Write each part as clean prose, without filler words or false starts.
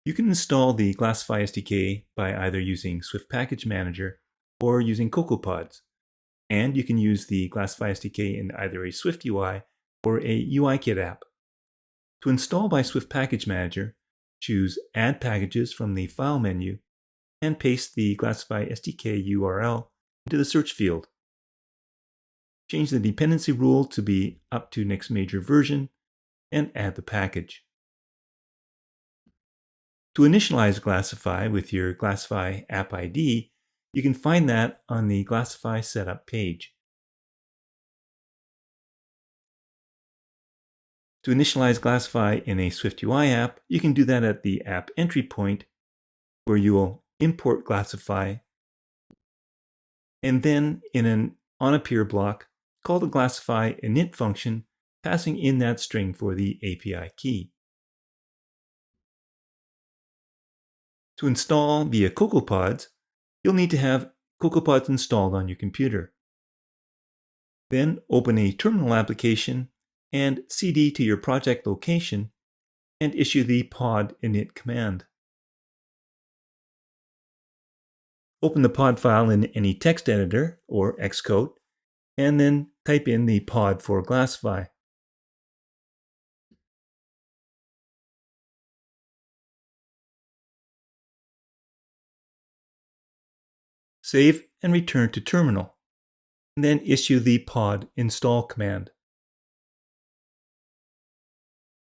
You can install the Glassfy SDK by either using Swift Package Manager or using CocoaPods. And you can use the Glassfy SDK in either a SwiftUI or a UIKit app. To install by Swift Package Manager, choose Add Packages from the File menu and paste the Glassfy SDK URL into the search field. Change the dependency rule to be up to next major version and add the package. To initialize Glassfy with your Glassfy app ID, you can find that on the Glassfy setup page. To initialize Glassfy in a SwiftUI app, you can do that at the app entry point, where you will import Glassfy, and then in an onAppear block, call the Glassfy init function, passing in that string for the API key. To install via CocoaPods, you'll need to have CocoaPods installed on your computer. Then open a terminal application and cd to your project location and issue the pod init command. Open the pod file in any text editor or Xcode and then type in the pod for Glassfy. Save and return to terminal, and then issue the pod install command.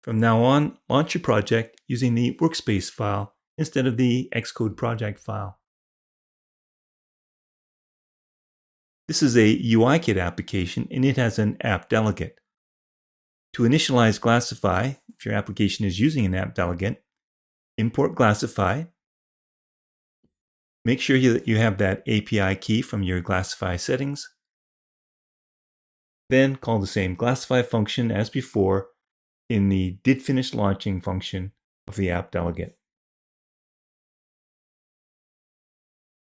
From now on, launch your project using the workspace file instead of the Xcode project file. This is a UIKit application and it has an app delegate. To initialize Glassfy, if your application is using an app delegate, import Glassfy. Make sure that you have that API key from your Glassfy settings. Then call the same Glassfy function as before in the didFinish launching function of the app delegate.